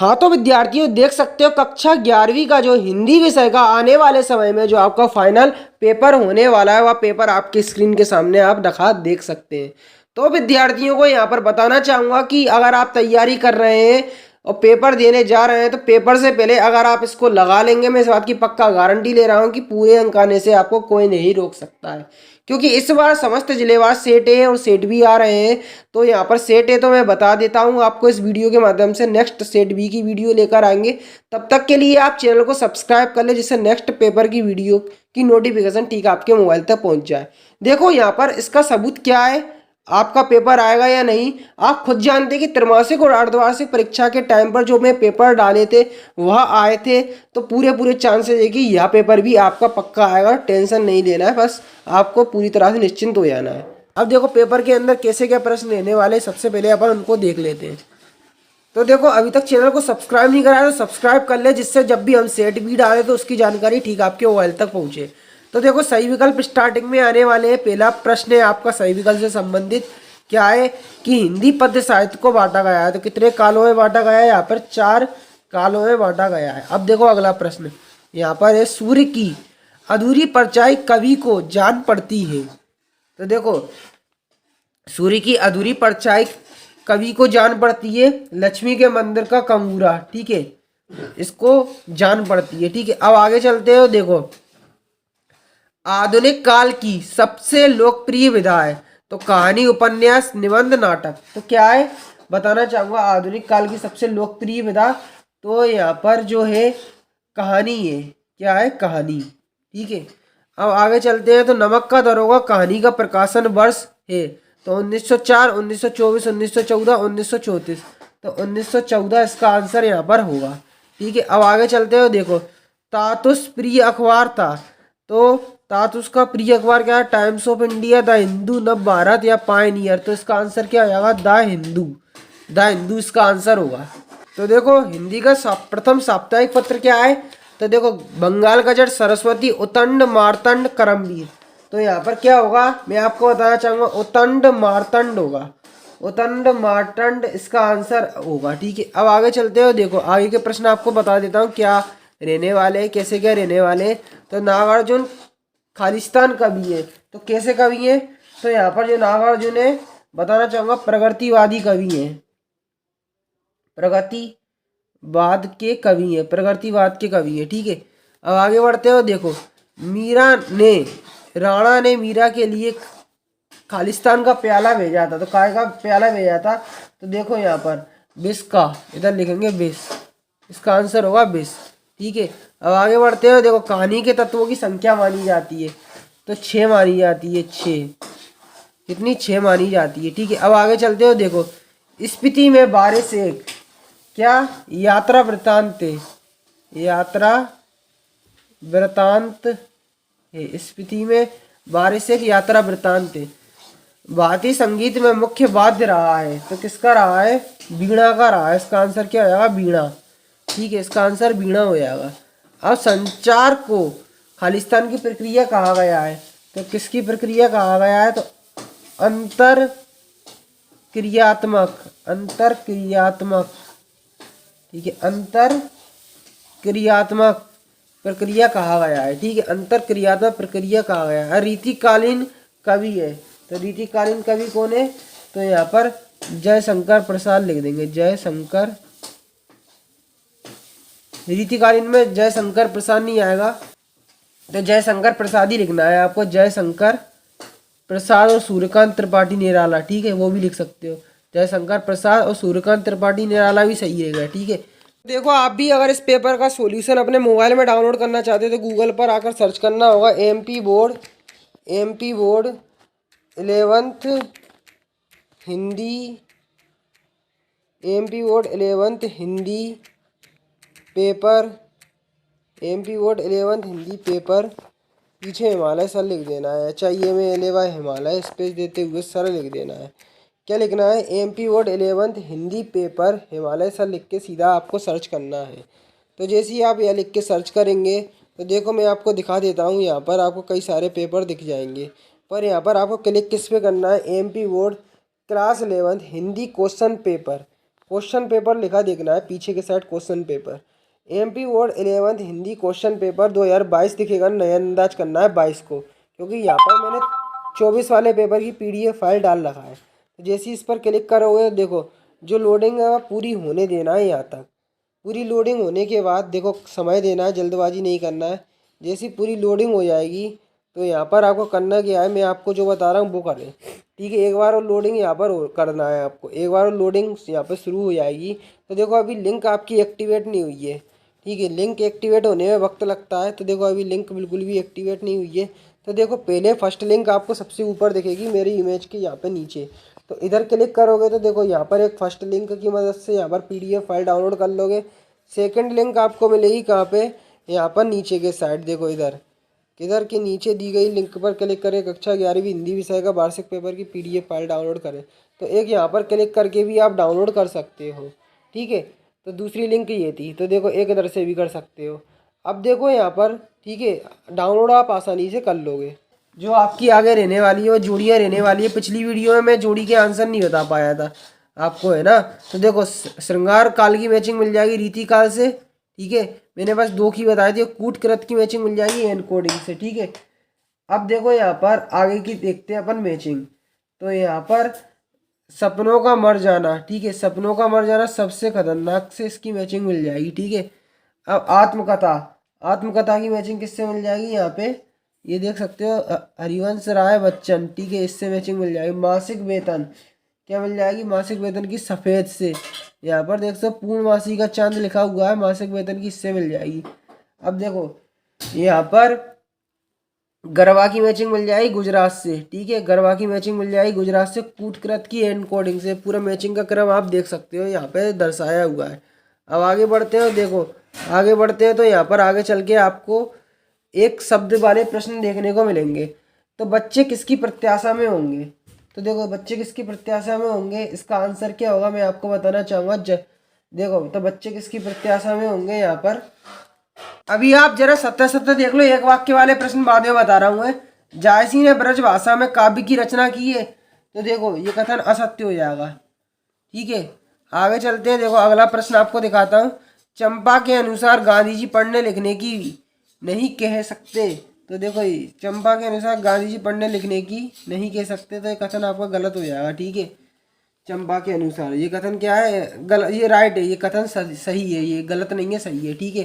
हाँ तो विद्यार्थियों देख सकते हो कक्षा 11वीं का जो हिंदी विषय का आने वाले समय में जो आपका फाइनल पेपर होने वाला है वह पेपर आपकी स्क्रीन के सामने आप देख सकते हैं। तो विद्यार्थियों को यहाँ पर बताना चाहूँगा कि अगर आप तैयारी कर रहे हैं और पेपर देने जा रहे हैं तो पेपर से पहले अगर आप इसको लगा लेंगे, मैं इस बात की पक्का गारंटी ले रहा हूँ कि पूरे अंक आने से आपको कोई नहीं रोक सकता है। क्योंकि इस बार समस्त जिलेवार सेट ए और सेट बी आ रहे हैं। तो यहाँ पर सेट ए तो मैं बता देता हूँ आपको इस वीडियो के माध्यम से, नेक्स्ट सेट बी की वीडियो लेकर आएंगे। तब तक के लिए आप चैनल को सब्सक्राइब कर ले जिससे नेक्स्ट पेपर की वीडियो की नोटिफिकेशन ठीक आपके मोबाइल तक पहुँच जाए। देखो यहाँ पर इसका सबूत क्या है, आपका पेपर आएगा या नहीं आप खुद जानते कि त्रैमासिक और अर्धवार्षिक परीक्षा के टाइम पर जो मैं पेपर डाले थे वह आए थे। तो पूरे चांसेस है कि यह पेपर भी आपका पक्का आएगा, टेंशन नहीं लेना है, बस आपको पूरी तरह से निश्चिंत हो जाना है। अब देखो पेपर के अंदर कैसे क्या प्रश्न लेने वाले, सबसे पहले अपन उनको देख लेते हैं। तो देखो अभी तक चैनल को सब्सक्राइब नहीं करा है तो सब्सक्राइब कर ले जिससे जब भी हम सेट भी डालें तो उसकी जानकारी ठीक आपके मोबाइल तक पहुंचे। तो देखो सही विकल्प स्टार्टिंग में आने वाले हैं। पहला प्रश्न है आपका सही विकल्प से संबंधित, क्या है कि हिंदी पद्य साहित्य को बांटा गया है। तो कितने कालों में बांटा गया है, यहाँ पर 4 कालों में बांटा गया है। अब देखो अगला प्रश्न यहाँ पर है, सूर्य की अधूरी परछाई कवि को जान पड़ती है। तो देखो सूर्य की अधूरी परछाई कवि को जान पड़ती है, लक्ष्मी के मंदिर का कंगूरा, ठीक है, इसको जान पड़ती है। ठीक है, अब आगे चलते हो। देखो आधुनिक काल की सबसे लोकप्रिय विधा है। तो कहानी, उपन्यास, निबंध, नाटक। तो क्या है बताना चाहूंगा आधुनिक काल की सबसे लोकप्रिय विधा, तो यहाँ पर जो है कहानी है। क्या है, कहानी। ठीक है, अब आगे चलते हैं। तो नमक का दरोगा कहानी का प्रकाशन वर्ष है। तो 1904, 1924, 1914, 1934। तो 1914 इसका आंसर यहाँ पर होगा। ठीक है, अब आगे चलते हो। देखो तातुस प्रिय अखबार था। तो तातुस का प्रिय अखबार क्या है, times of India, the Hindu, नव भारत या पायनियर। तो इसका आंसर क्या हो जाएगा, द हिंदू। द हिंदू इसका आंसर होगा। तो देखो हिंदी का प्रथम साप्ताहिक पत्र क्या है। तो देखो बंगाल गजट, सरस्वती, उतंड, मार्तंड, करमवीर। तो यहाँ पर क्या होगा मैं आपको बताना चाहूंगा, उतंड मार्तंड होगा। उतंड मार्तंड इसका आंसर होगा। ठीक है, अब आगे चलते हो। देखो आगे के प्रश्न आपको बता देता हूँ क्या रहने वाले, कैसे क्या रहने वाले। तो नागार्जुन खालिस्तान कवि है। तो कैसे कवि है, तो यहाँ पर जो नागार्जुन है बताना चाहूंगा प्रगतिवादी कवि है। प्रगतिवाद के कवि है, प्रगतिवाद के कवि है। ठीक है, अब आगे बढ़ते हो। देखो राणा ने मीरा के लिए खालिस्तान का प्याला भेजा था। तो काय का प्याला भेजा था, तो देखो यहाँ पर विष का, इधर लिखेंगे विष, इसका आंसर होगा विष। ठीक है, अब आगे बढ़ते हो। देखो कहानी के तत्वों की संख्या मानी जाती है। तो 6 मानी जाती है, 6। कितनी, 6 मानी जाती है। ठीक है, अब आगे चलते हो। देखो स्पीति में बारिश एक क्या यात्रा वृतांत है। यात्रा वृतांत है, स्पीति में बारिश एक यात्रा वृतांत है। भारतीय संगीत में मुख्य वाद्य रहा है। तो किसका रहा है, वीणा का रहा है। इसका आंसर क्या हो जाएगा, वीणा। ठीक है, इसका आंसर वीणा हो जाएगा। अब संचार को खालिस्तान की प्रक्रिया कहा गया है। तो किसकी प्रक्रिया कहा गया है, तो अंतर क्रियात्मक, अंतर क्रियात्मक। ठीक है, अंतर क्रियात्मक प्रक्रिया कहा गया है। ठीक है, अंतर क्रियात्मक प्रक्रिया कहा गया है। रीतिकालीन कवि है। तो रीतिकालीन कवि कौन है, तो यहाँ पर जयशंकर प्रसाद लिख देंगे, जयशंकर। रीतिकालीन में जयशंकर प्रसाद नहीं आएगा, तो जयशंकर प्रसाद ही लिखना है आपको, जयशंकर प्रसाद और सूर्यकांत त्रिपाठी निराला। ठीक है, वो भी लिख सकते हो, जयशंकर प्रसाद और सूर्यकांत त्रिपाठी निराला भी सही रहेगा। ठीक है, देखो आप भी अगर इस पेपर का सॉल्यूशन अपने मोबाइल में डाउनलोड करना चाहते हो तो गूगल पर आकर सर्च करना होगा MP board 11th Hindi, MP board 11th Hindi paper, MP board 11th Hindi paper, पीछे हिमालय सर लिख देना है, HIMALY हिमालय स्पेस देते हुए सर लिख देना है। क्या लिखना है, MP board 11th Hindi paper Himalaya sir लिख के सीधा आपको सर्च करना है। तो जैसे ही आप यह लिख के सर्च करेंगे तो देखो मैं आपको दिखा देता हूँ, यहाँ पर आपको कई सारे पेपर दिख जाएंगे। पर यहाँ पर आपको क्लिक किस पे करना है, MP board class 11th Hindi question paper, question paper लिखा देखना है, पीछे के side question paper, MP board 11th Hindi question paper 2022 दिखेगा, नज़रअंदाज करना है 22 को, क्योंकि यहाँ पर मैंने 24 वाले पेपर की PDF फाइल डाल रखा है। तो जैसे ही इस पर क्लिक करोगे देखो जो लोडिंग है वह पूरी होने देना है। यहाँ तक पूरी लोडिंग होने के बाद देखो समय देना है, जल्दबाजी नहीं करना है। जैसी पूरी लोडिंग हो जाएगी तो यहाँ पर आपको करना क्या है, मैं आपको जो बता रहा हूँ वो करें, ठीक है। एक बार और लोडिंग यहाँ पर करना है आपको, एक बार और लोडिंग यहाँ पर शुरू हो जाएगी। तो देखो अभी लिंक आपकी एक्टिवेट नहीं हुई है, ठीक है। लिंक एक्टिवेट होने में वक्त लगता है, तो देखो अभी लिंक बिल्कुल भी एक्टिवेट नहीं हुई है। तो देखो पहले फर्स्ट लिंक आपको सबसे ऊपर दिखेगी मेरी इमेज के यहाँ पे नीचे, तो इधर क्लिक करोगे तो देखो यहाँ पर एक फर्स्ट लिंक की मदद से यहाँ पर PDF फाइल डाउनलोड कर लोगे। सेकंड लिंक आपको मिलेगी कहाँ पे, यहाँ पर नीचे के साइड देखो इधर के नीचे दी गई लिंक पर क्लिक करें, कक्षा 11वीं हिंदी विषय का वार्षिक पेपर की PDF फाइल डाउनलोड करें। तो एक यहाँ पर क्लिक करके भी आप डाउनलोड कर सकते हो, ठीक है। तो दूसरी लिंक ये थी, तो देखो एक इधर से भी कर सकते हो। अब देखो यहाँ पर, ठीक है, डाउनलोड आप आसानी से कर लोगे। जो आपकी आगे रहने वाली है वो जोड़ियाँ रहने वाली है। पिछली वीडियो में मैं जोड़ी के आंसर नहीं बता पाया था आपको, है ना। तो देखो श्रृंगार काल की मैचिंग मिल जाएगी रीति काल से, ठीक है। मैंने बस 2 की बताई थी। कूटकृत की मैचिंग मिल जाएगी एनकोडिंग से, ठीक है। अब देखो यहाँ पर आगे की देखते हैं अपन मैचिंग। तो यहाँ पर सपनों का मर जाना, ठीक है, सपनों का मर जाना सबसे खतरनाक से इसकी मैचिंग मिल जाएगी, ठीक है। अब आत्मकथा की मैचिंग किससे मिल जाएगी, यहाँ पे ये देख सकते हो, हरिवंश राय बच्चन, ठीक है, इससे मैचिंग मिल जाएगी। मासिक वेतन क्या मिल जाएगी, मासिक वेतन की सफ़ेद से, यहाँ पर देख सकते हो पूर्णमासी का चांद लिखा हुआ है, मासिक वेतन की इससे मिल जाएगी। अब देखो यहाँ पर गरबा की मैचिंग मिल जाएगी गुजरात से, ठीक है, गरबा की मैचिंग मिल जाएगी गुजरात से। कूटकृत की एनकोडिंग से। पूरा मैचिंग का क्रम आप देख सकते हो यहाँ पे दर्शाया हुआ है। अब आगे बढ़ते हो, देखो आगे बढ़ते हैं तो यहाँ पर आगे चल के आपको एक शब्द वाले प्रश्न देखने को मिलेंगे। तो बच्चे किसकी प्रत्याशा में होंगे, तो देखो बच्चे किसकी प्रत्याशा में होंगे, इसका आंसर क्या होगा मैं आपको बताना चाहूँगा। देखो तो बच्चे किसकी प्रत्याशा में होंगे यहाँ पर, अभी आप जरा सत्य देख लो। एक वाक्य वाले प्रश्न बाद में बता रहा हूँ मैं। जायसी ने ब्रज भाषा में काव्य की रचना की है, तो देखो ये कथन असत्य हो जाएगा, ठीक है। आगे चलते हैं, देखो अगला प्रश्न आपको दिखाता हूँ। चंपा के अनुसार गांधी जी पढ़ने लिखने की नहीं कह सकते, तो देखो चंपा के अनुसार गांधी जी पढ़ने लिखने की नहीं कह सकते, तो ये कथन आपका गलत हो जाएगा, ठीक है। चंपा के अनुसार ये कथन क्या है, गलत, ये राइट है, ये कथन सही है, ये गलत नहीं है, सही है, ठीक है।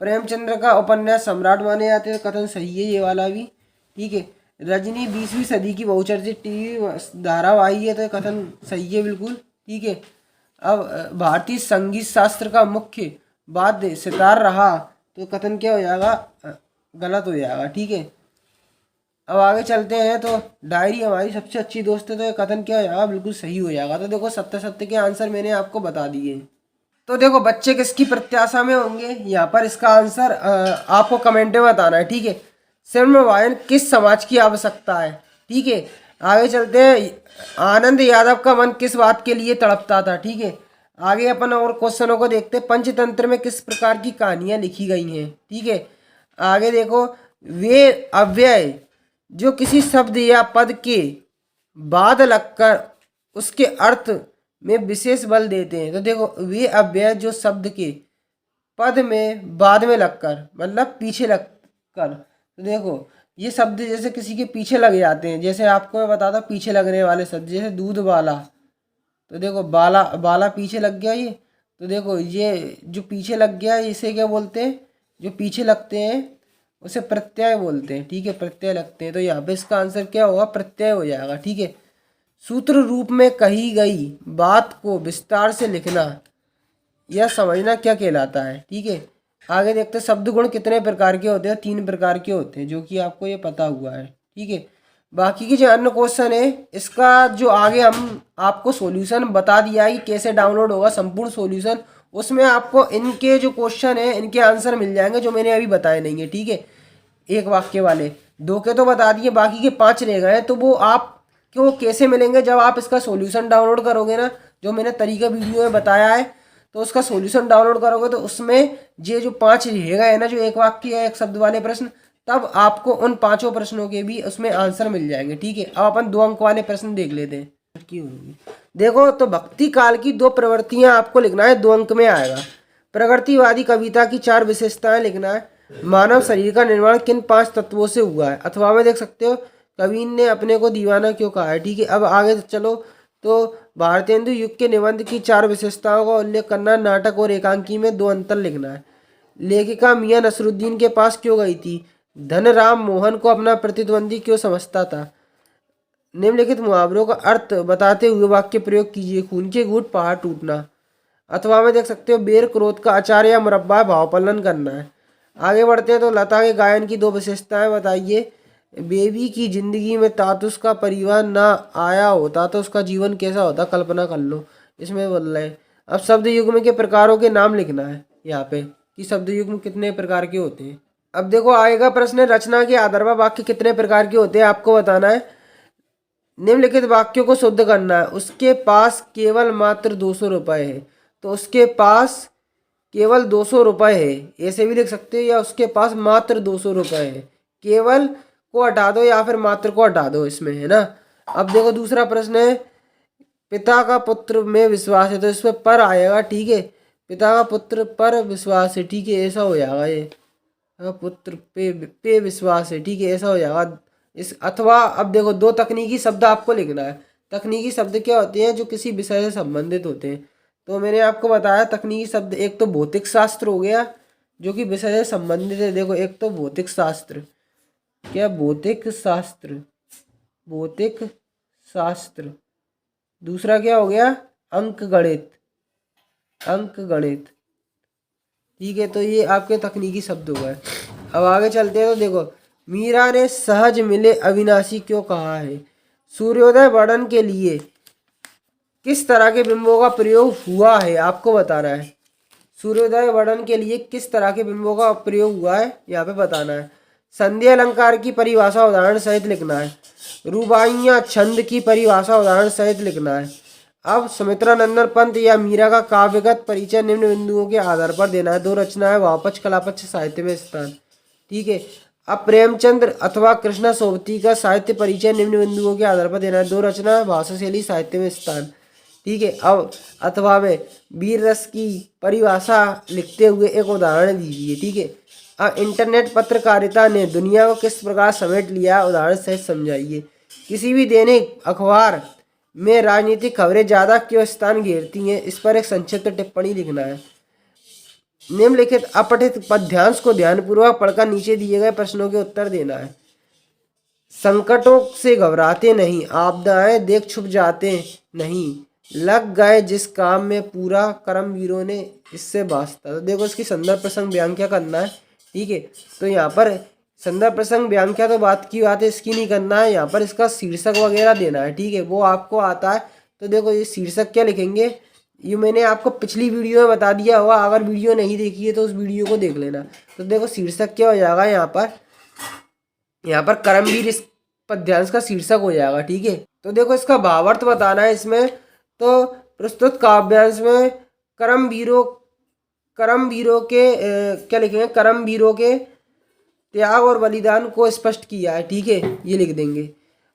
प्रेमचंद्र का उपन्यास सम्राट माने जाते हैं, कथन सही है ये वाला भी, ठीक है। रजनी 20वीं सदी की बहुचर्चित TV धारावाही है, तो कथन सही है बिल्कुल, ठीक है। अब भारतीय संगीत शास्त्र का मुख्य वाद्य सितार रहा, तो कथन क्या हो जाएगा, गलत हो जाएगा, ठीक है। अब आगे चलते हैं, तो डायरी हमारी सबसे अच्छी दोस्त है, तो ये कथन क्या हो जाएगा, बिल्कुल सही हो जाएगा। तो देखो सत्य के आंसर मैंने आपको बता दिए। तो देखो बच्चे किसकी प्रत्याशा में होंगे, यहाँ पर इसका आंसर आपको कमेंट में बताना है, ठीक है। सिमरवायन किस समाज की आवश्यकता है, ठीक है। आगे चलते हैं, आनंद यादव का मन किस बात के लिए तड़पता था, ठीक है। आगे अपन और क्वेश्चनों को देखते हैं। पंचतंत्र में किस प्रकार की कहानियाँ लिखी गई हैं, ठीक है। आगे देखो, वे अव्यय जो किसी शब्द या पद के बाद लगकर उसके अर्थ में विशेष बल देते हैं, तो देखो वे अव्यय जो शब्द के पद में बाद में लगकर, मतलब पीछे लगकर, तो देखो ये शब्द जैसे किसी के पीछे लग जाते हैं, जैसे आपको मैं बताता पीछे लगने वाले शब्द, जैसे दूध वाला, तो देखो बाला पीछे लग गया ये, तो देखो ये जो पीछे लग गया इसे क्या बोलते हैं, जो पीछे लगते हैं उसे प्रत्यय बोलते हैं, ठीक है, प्रत्यय लगते हैं। तो यहाँ पे इसका आंसर क्या होगा, प्रत्यय हो जाएगा, ठीक है। सूत्र रूप में कही गई बात को विस्तार से लिखना या समझना क्या कहलाता है, ठीक है। आगे देखते हैं, शब्द गुण कितने प्रकार के होते हैं, 3 प्रकार के होते हैं, जो कि आपको ये पता हुआ है, ठीक है। बाकी की जो अन्य क्वेश्चन है इसका जो आगे हम आपको सॉल्यूशन बता दिया है कि कैसे डाउनलोड होगा संपूर्ण सॉल्यूशन, उसमें आपको इनके जो क्वेश्चन है इनके आंसर मिल जाएंगे जो मैंने अभी बताए नहीं है, ठीक है। एक वाक्य वाले 2 के तो बता दिए, बाकी के 5 रह गए, तो वो आपको कैसे मिलेंगे, जब आप इसका सॉल्यूशन डाउनलोड करोगे ना, जो मैंने तरीका वीडियो में बताया है, तो उसका सॉल्यूशन डाउनलोड करोगे तो उसमें ये जो 5 रह गए ना, जो एक वाक्य है एक शब्द वाले प्रश्न, तब आपको उन 5 प्रश्नों के भी उसमें आंसर मिल जाएंगे, ठीक है। अब अपन 2 अंक वाले प्रश्न देख लेते हैं। की होगी। देखो तो भक्ति काल की दो प्रवृत्तियां आपको लिखना है, 2 अंक में आएगा। प्रगतिवादी कविता की 4 विशेषताएं लिखना है। मानव शरीर का निर्माण किन 5 तत्वों से हुआ है। अथवा में देख सकते हो कवि ने अपने को दीवाना क्यों कहा है। ठीक है, अब आगे चलो तो भारतेंदु युग के निबंध की 4 विशेषताओं का उल्लेख करना। नाटक और एकांकी में 2 अंतर लिखना है। लेखिका मियां नसरुद्दीन के पास क्यों गई थी। धनराम मोहन को अपना प्रतिद्वंदी क्यों समझता था। निम्नलिखित मुहावरों का अर्थ बताते हुए वाक्य प्रयोग कीजिए। खून के घूंट पहाड़ टूटना। अथवा में देख सकते हो बेर क्रोध का अचार या मुरब्बा भावपलन करना है। आगे बढ़ते हैं तो लता के गायन की 2 विशेषताएं बताइए। बेबी की जिंदगी में तातो उसका परिवार ना आया होता तो उसका जीवन कैसा होता, कल्पना कर लो। इसमें बोल रहे हैं। अब शब्द युग्म के प्रकारों के नाम लिखना है यहाँ पे कि शब्द युग्म कितने प्रकार के होते हैं। अब देखो आएगा प्रश्न, रचना के आधार पर वाक्य कितने प्रकार के होते हैं आपको बताना है। निम्नलिखित वाक्यों को शुद्ध करना है। उसके पास केवल मात्र 200 रुपये है, तो उसके पास केवल 200 रुपये है ऐसे भी लिख सकते हो, या उसके पास मात्र 200 रुपये है। केवल को हटा दो या फिर मात्र को हटा दो इसमें, है ना। अब देखो दूसरा प्रश्न है, पिता का पुत्र में विश्वास है, तो इसमें पर आएगा। ठीक है, पिता का पुत्र पर विश्वास है। ठीक है, ऐसा हो जाएगा ये। पुत्र पे विश्वास है। ठीक है, ऐसा हो जाएगा इस। अथवा अब देखो 2 तकनीकी शब्द आपको लिखना है। तकनीकी शब्द क्या होते हैं, जो किसी विषय से संबंधित होते हैं। तो मैंने आपको बताया तकनीकी शब्द, एक तो भौतिक शास्त्र हो गया जो कि विषय से संबंधित है। देखो एक तो भौतिक शास्त्र, क्या भौतिक शास्त्र, भौतिक शास्त्र। दूसरा क्या हो गया, अंक गणित, अंक गणित। ठीक है, तो ये आपके तकनीकी शब्द हो गए। अब आगे चलते हैं तो देखो, मीरा ने सहज मिले अविनाशी क्यों कहा है। सूर्योदय वर्णन के लिए किस तरह के बिंबों का प्रयोग हुआ है आपको बताना है। सूर्योदय वर्णन के लिए किस तरह के बिंबों का प्रयोग हुआ है यहाँ पे बताना है। संधि अलंकार की परिभाषा उदाहरण सहित लिखना है। रुबाइयाँ छंद की परिभाषा उदाहरण सहित लिखना है। अब सुमित्रा नंदन पंत या मीरा का काव्यगत परिचय निम्न बिंदुओं के आधार पर देना है। 2 रचनाएं, वापच कलापक्ष साहित्य में स्थान। ठीक है, अब प्रेमचंद्र अथवा कृष्णा सोबती का साहित्य परिचय निम्न बिंदुओं के आधार पर देना है। 2 रचना, भाषा शैली, साहित्य में स्थान। ठीक है, अब अथवा में वीर रस की परिभाषा लिखते हुए एक उदाहरण दीजिए। ठीक है, अब इंटरनेट पत्रकारिता ने दुनिया को किस प्रकार समेट लिया, उदाहरण सहित समझाइए। किसी भी दैनिक अखबार में राजनीतिक खबरें ज़्यादा क्यों स्थान घेरती हैं, इस पर एक संक्षिप्त टिप्पणी लिखना है। निम्नलिखित अपठित पद्यांश को ध्यानपूर्वक पढ़कर नीचे दिए गए प्रश्नों के उत्तर देना है। संकटों से घबराते नहीं, आपदाएं देख छुप जाते नहीं, लग गए जिस काम में पूरा कर्मवीरों ने इससे वास्ता। तो देखो इसकी संदर्भ प्रसंग व्याख्या करना है। ठीक है, तो यहाँ पर संदर्भ प्रसंग व्याख्या तो बात की बात है, इसकी नहीं करना है। यहाँ पर इसका शीर्षक वगैरह देना है। ठीक है, वो आपको आता है। तो देखो ये शीर्षक क्या लिखेंगे, ये मैंने आपको पिछली वीडियो में बता दिया हुआ। अगर वीडियो नहीं देखी है तो उस वीडियो को देख लेना। तो देखो शीर्षक क्या हो जाएगा यहाँ पर कर्मवीर इस पद्यांश का शीर्षक हो जाएगा। ठीक है, तो देखो इसका भावार्थ बताना है इसमें। तो प्रस्तुत काव्यांश में कर्मवीरों के क्या लिखेंगे, कर्मवीरों के त्याग और बलिदान को स्पष्ट किया है। ठीक है, ये लिख देंगे।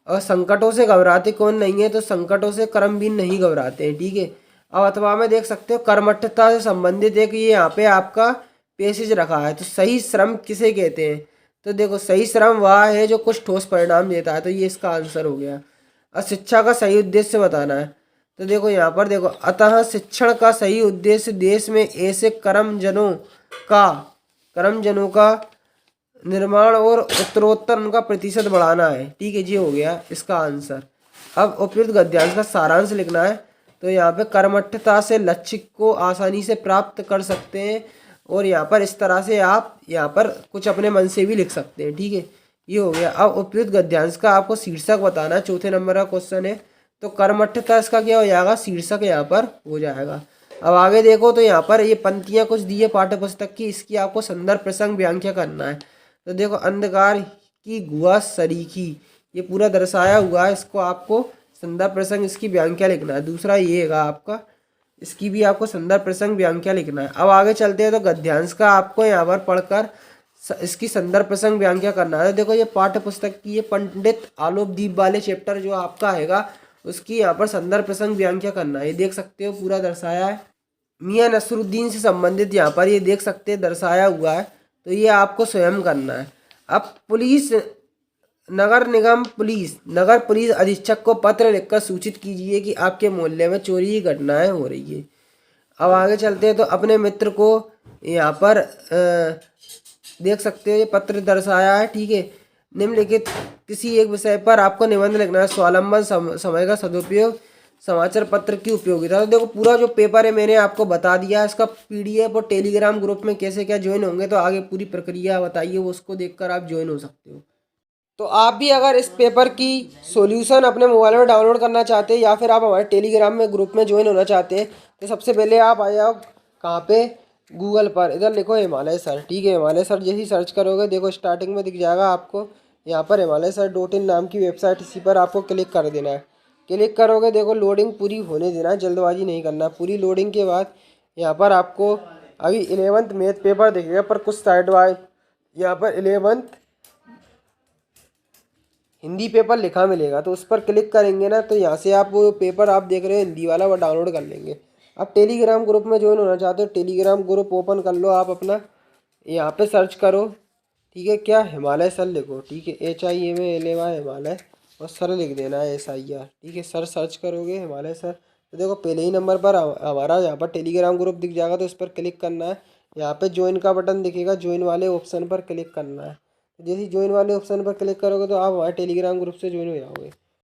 और संकटों से घबराते कौन नहीं है, तो संकटों से कर्मवीर नहीं घबराते हैं। ठीक है, अब अथवा में देख सकते हो कर्मठता से संबंधित एक ये यहाँ पे आपका पैसेज रखा है। तो सही श्रम किसे कहते हैं, तो देखो सही श्रम वह है जो कुछ ठोस परिणाम देता है। तो ये इसका आंसर हो गया। और शिक्षा का सही उद्देश्य बताना है। तो देखो यहाँ पर देखो, अतः शिक्षण का सही उद्देश्य देश में ऐसे कर्मजनों का निर्माण और उत्तरोत्तर उनका प्रतिशत बढ़ाना है। ठीक है, ये हो गया इसका आंसर। अब उपयुक्त गद्यांश का सारांश लिखना है। तो यहाँ पे कर्मठता से लक्ष्य को आसानी से प्राप्त कर सकते हैं, और यहाँ पर इस तरह से आप यहाँ पर कुछ अपने मन से भी लिख सकते हैं। ठीक है, ये हो गया। अब उपयुक्त गद्यांश का आपको शीर्षक बताना है। 4थे नंबर का क्वेश्चन है। तो कर्मठता इसका क्या हो जाएगा, शीर्षक यहाँ पर हो जाएगा। अब आगे देखो तो यहाँ पर ये पंक्तियाँ कुछ दी है पाठ्य पुस्तक की, इसकी आपको संदर्भ प्रसंग व्याख्या करना है। तो देखो अंधकार की गुहा सरीखी, ये पूरा दर्शाया हुआ है। इसको आपको संदर्भ प्रसंग इसकी व्याख्या लिखना है। दूसरा ये है आपका, इसकी भी आपको संदर्भ प्रसंग व्याख्या लिखना है। अब आगे चलते हैं तो गद्यांश का आपको यहाँ पर पढ़कर इसकी संदर्भ प्रसंग व्याख्या करना है। देखो ये पाठ्य पुस्तक की ये पंडित आलोक दीप वाले चैप्टर जो आपका आएगा उसकी यहाँ पर संदर्भ प्रसंग व्याख्या करना है। ये देख सकते हो पूरा दर्शाया है। मियां नसरुद्दीन से संबंधित यहाँ पर ये देख सकते हैं दर्शाया हुआ है, तो ये आपको स्वयं करना है। अब पुलिस नगर निगम पुलिस नगर पुलिस अधीक्षक को पत्र लिखकर सूचित कीजिए कि आपके मोहल्ले में चोरी की घटनाएं हो रही है। अब आगे चलते हैं तो अपने मित्र को यहाँ पर देख सकते हो ये पत्र दर्शाया है, ठीक है। निम्नलिखित किसी एक विषय पर आपको निबंध लिखना है। स्वावलंबन समय का सदुपयोग, समाचार पत्र की उपयोगिता। तो देखो पूरा जो पेपर है मैंने आपको बता दिया है। इसका पीडीएफ और टेलीग्राम ग्रुप में कैसे क्या ज्वाइन होंगे, तो आगे पूरी प्रक्रिया बताइए, वो उसको देखकर आप ज्वाइन हो सकते हो। तो आप भी अगर इस पेपर की सॉल्यूशन अपने मोबाइल में डाउनलोड करना चाहते हैं या फिर आप हमारे टेलीग्राम में ग्रुप में ज्वाइन होना चाहते हैं, तो सबसे पहले आप आ जाओ कहाँ पे, गूगल पर। इधर लिखो हिमालय सर, ठीक है। हिमालय सर जैसे सर्च करोगे देखो स्टार्टिंग में दिख जाएगा आपको यहाँ पर हिमालय सर .in नाम की वेबसाइट, इसी पर आपको क्लिक कर देना है। क्लिक करोगे देखो लोडिंग पूरी होने देना है, जल्दबाजी नहीं करना। पूरी लोडिंग के बाद यहाँ पर आपको अभी 11th मैथ पेपर दिखेगा, पर कुछ साइड वाइज यहाँ पर 11th हिंदी पेपर लिखा मिलेगा, तो उस पर क्लिक करेंगे ना, तो यहाँ से आप वो पेपर आप देख रहे हो हिंदी वाला वो डाउनलोड कर लेंगे। अब टेलीग्राम ग्रुप में ज्वाइन होना चाहते हो, टेलीग्राम ग्रुप ओपन कर लो आप अपना। यहाँ पे सर्च करो, ठीक है, क्या हिमालय सर लिखो, ठीक है, HIMALY हिमालय, और सर लिख देना है SIR, ठीक है। सर सर्च करोगे हिमालय सर, तो देखो पहले ही नंबर पर हमारा यहाँ पर टेलीग्राम ग्रुप दिख जाएगा, तो इस पर क्लिक करना है। यहाँ पे ज्वाइन का बटन दिखेगा, ज्वाइन वाले ऑप्शन पर क्लिक करना है। जैसे ही ज्वाइन वाले ऑप्शन पर क्लिक करोगे तो आप हमारे टेलीग्राम ग्रुप से ज्वाइन हो जाओगे।